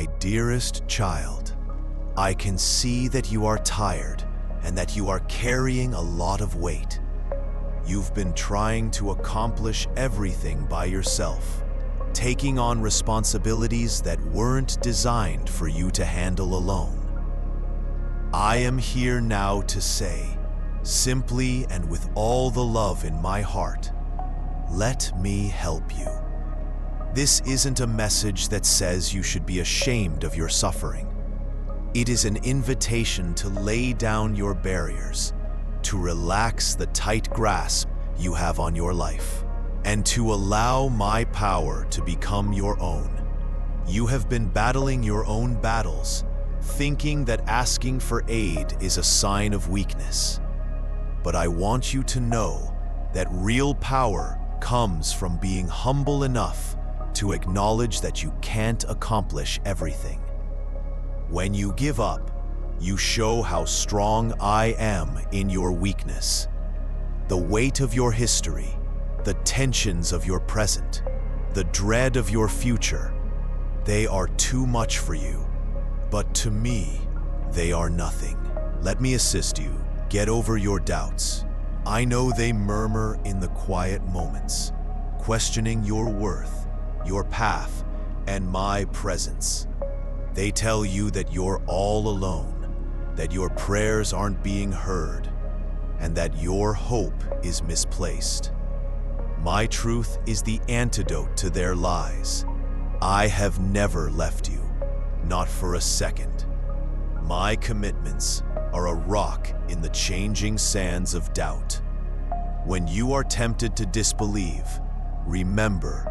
My dearest child, I can see that you are tired and that you are carrying a lot of weight. You've been trying to accomplish everything by yourself, taking on responsibilities that weren't designed for you to handle alone. I am here now to say, simply and with all the love in my heart, let me help you. This isn't a message that says you should be ashamed of your suffering. It is an invitation to lay down your barriers, to relax the tight grasp you have on your life, and to allow my power to become your own. You have been battling your own battles, thinking that asking for aid is a sign of weakness. But I want you to know that real power comes from being humble enough to acknowledge that you can't accomplish everything. When you give up, you show how strong I am in your weakness. The weight of your history, the tensions of your present, the dread of your future, they are too much for you. But to me, they are nothing. Let me assist you. Get over your doubts. I know they murmur in the quiet moments, questioning your worth, your path, and my presence. They tell you that you're all alone, that your prayers aren't being heard, and that your hope is misplaced. My truth is the antidote to their lies. I have never left you, not for a second. My commitments are a rock in the changing sands of doubt. When you are tempted to disbelieve, remember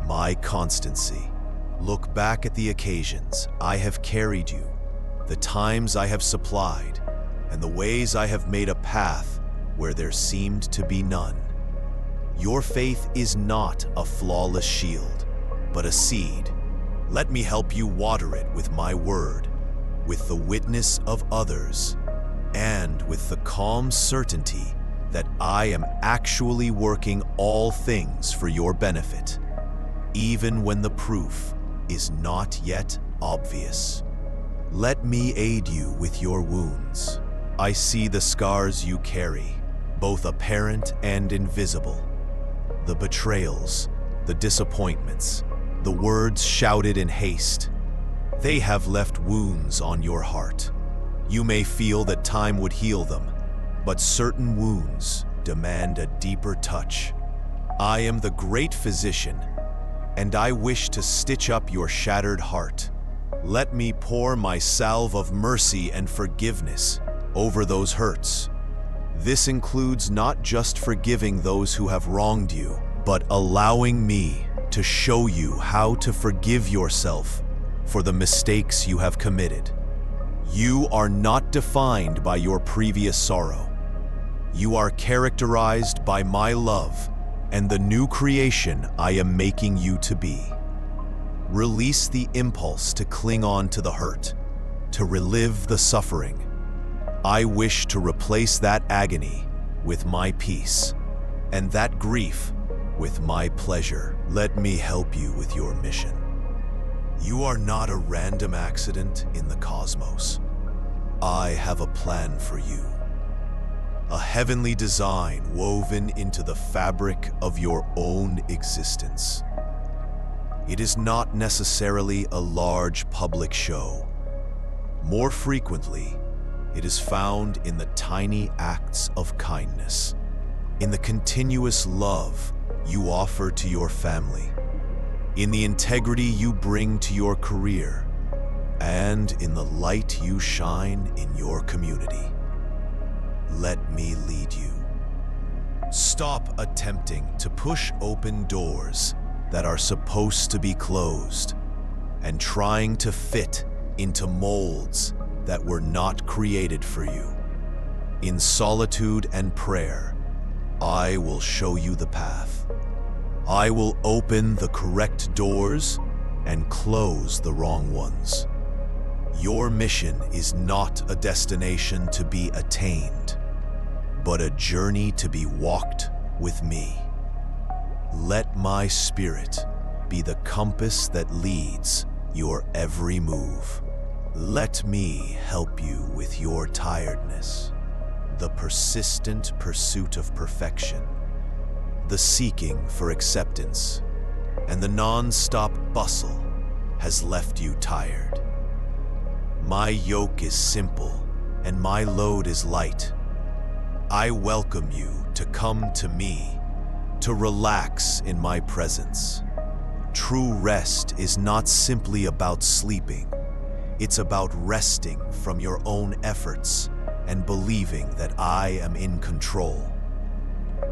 my constancy. Look back at the occasions I have carried you, the times I have supplied, and the ways I have made a path where there seemed to be none. Your faith is not a flawless shield, but a seed. Let me help you water it with my word, with the witness of others, and with the calm certainty that I am actually working all things for your benefit, even when the proof is not yet obvious. Let me aid you with your wounds. I see the scars you carry, both apparent and invisible. The betrayals, the disappointments, the words shouted in haste. They have left wounds on your heart. You may feel that time would heal them, but certain wounds demand a deeper touch. I am the great physician, and I wish to stitch up your shattered heart. Let me pour my salve of mercy and forgiveness over those hurts. This includes not just forgiving those who have wronged you, but allowing me to show you how to forgive yourself for the mistakes you have committed. You are not defined by your previous sorrow. You are characterized by my love and the new creation I am making you to be. Release the impulse to cling on to the hurt, to relive the suffering. I wish to replace that agony with my peace, and that grief with my pleasure. Let me help you with your mission. You are not a random accident in the cosmos. I have a plan for you. A heavenly design woven into the fabric of your own existence. It is not necessarily a large public show. More frequently, it is found in the tiny acts of kindness, in the continuous love you offer to your family, in the integrity you bring to your career, and in the light you shine in your community. Let me lead you. Stop attempting to push open doors that are supposed to be closed, and trying to fit into molds that were not created for you. In solitude and prayer, I will show you the path. I will open the correct doors and close the wrong ones. Your mission is not a destination to be attained, but a journey to be walked with me. Let my spirit be the compass that leads, your every move. Let me help you with your tiredness, the persistent pursuit of perfection, the seeking for acceptance, and the non-stop bustle has left you tired. My yoke is simple and my load is light. I welcome you to come to me, to relax in my presence. True rest is not simply about sleeping. It's about resting from your own efforts and believing that I am in control.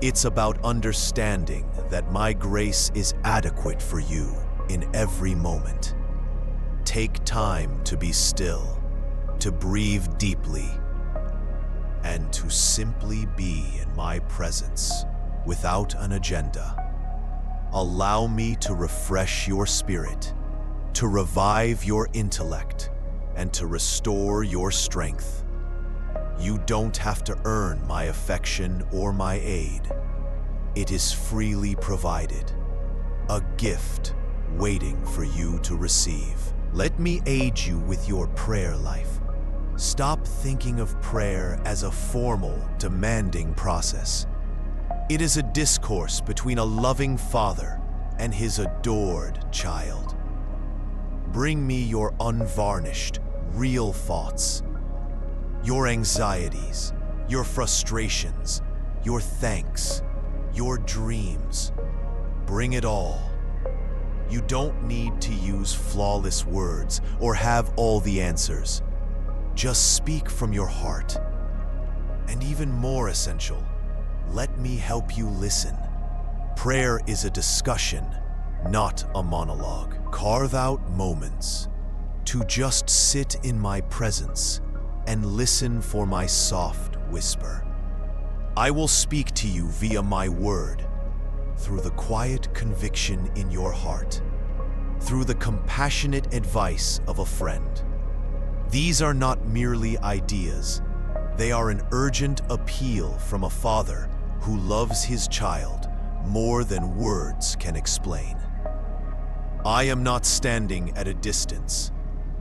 It's about understanding that my grace is adequate for you in every moment. Take time to be still, to breathe deeply, and to simply be in my presence without an agenda. Allow me to refresh your spirit, to revive your intellect, and to restore your strength. You don't have to earn my affection or my aid. It is freely provided, a gift waiting for you to receive. Let me aid you with your prayer life. Stop thinking of prayer as a formal, demanding process. It is a discourse between a loving father and his adored child. Bring me your unvarnished, real thoughts, your anxieties, your frustrations, your thanks, your dreams. Bring it all. You don't need to use flawless words or have all the answers. Just speak from your heart. And even more essential, let me help you listen. Prayer is a discussion, not a monologue. Carve out moments to just sit in my presence and listen for my soft whisper. I will speak to you via my word, through the quiet conviction in your heart, through the compassionate advice of a friend. These are not merely ideas. They are an urgent appeal from a father who loves his child more than words can explain. I am not standing at a distance,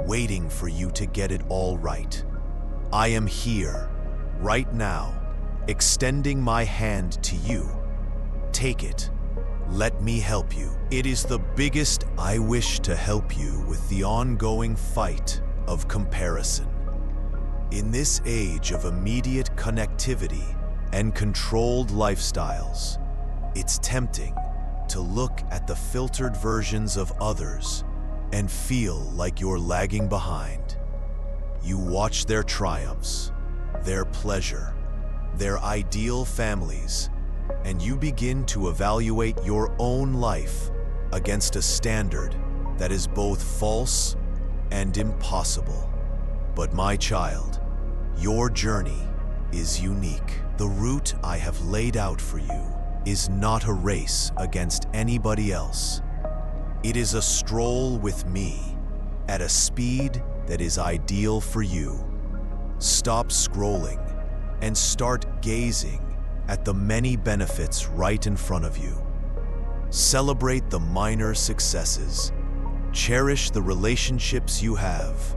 waiting for you to get it all right. I am here, right now, extending my hand to you. Take it. Let me help you. It is the biggest. I wish to help you with the ongoing fight of comparison. In this age of immediate connectivity and controlled lifestyles, it's tempting to look at the filtered versions of others and feel like you're lagging behind. You watch their triumphs, their pleasure, their ideal families, and you begin to evaluate your own life against a standard that is both false and impossible. But my child, your journey is unique. The route I have laid out for you is not a race against anybody else. It is a stroll with me at a speed that is ideal for you. Stop scrolling and start gazing at the many benefits right in front of you. Celebrate the minor successes. Cherish the relationships you have.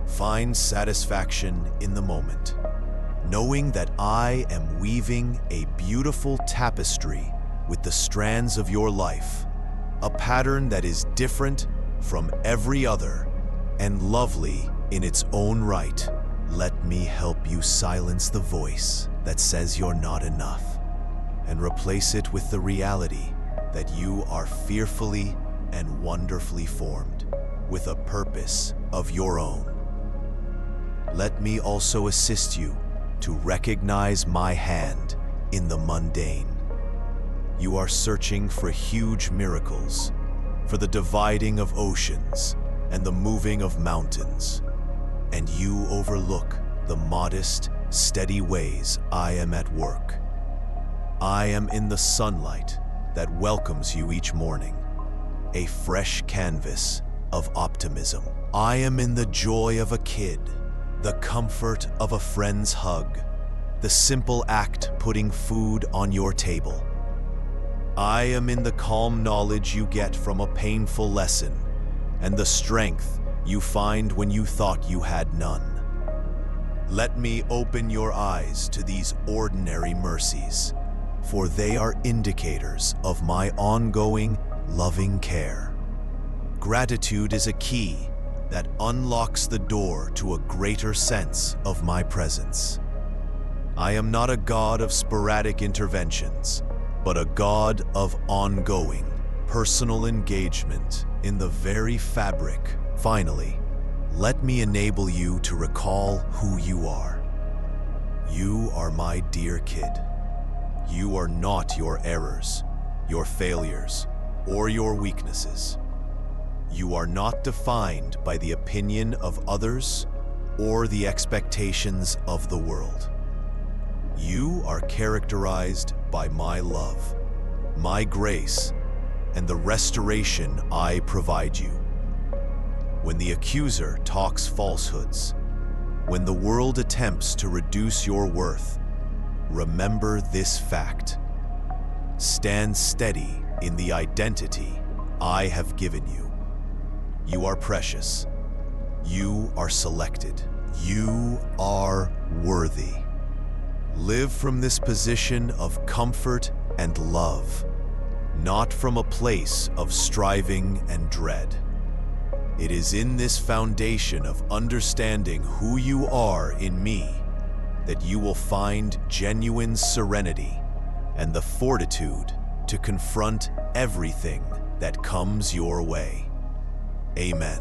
Find satisfaction in the moment, knowing that I am weaving a beautiful tapestry with the strands of your life, a pattern that is different from every other and lovely in its own right. Let me help you silence the voice that says you're not enough and replace it with the reality that you are fearfully and wonderfully formed with a purpose of your own. Let me also assist you to recognize my hand in the mundane. You are searching for huge miracles, for the dividing of oceans and the moving of mountains, and you overlook the modest, steady ways I am at work. I am in the sunlight that welcomes you each morning, a fresh canvas of optimism. I am in the joy of a kid, the comfort of a friend's hug, the simple act putting food on your table. I am in the calm knowledge you get from a painful lesson, and the strength you find when you thought you had none. Let me open your eyes to these ordinary mercies, for they are indicators of my ongoing, loving care. Gratitude is a key that unlocks the door to a greater sense of my presence. I am not a God of sporadic interventions, but a God of ongoing, personal engagement in the very fabric. Finally, let me enable you to recall who you are. You are my dear kid. You are not your errors, your failures, or your weaknesses. You are not defined by the opinion of others or the expectations of the world. You are characterized by my love, my grace, and the restoration I provide you. When the accuser talks falsehoods, when the world attempts to reduce your worth, remember this fact. Stand steady in the identity I have given you. You are precious. You are selected. You are worthy. Live from this position of comfort and love, not from a place of striving and dread. It is in this foundation of understanding who you are in me that you will find genuine serenity and the fortitude to confront everything that comes your way. Amen.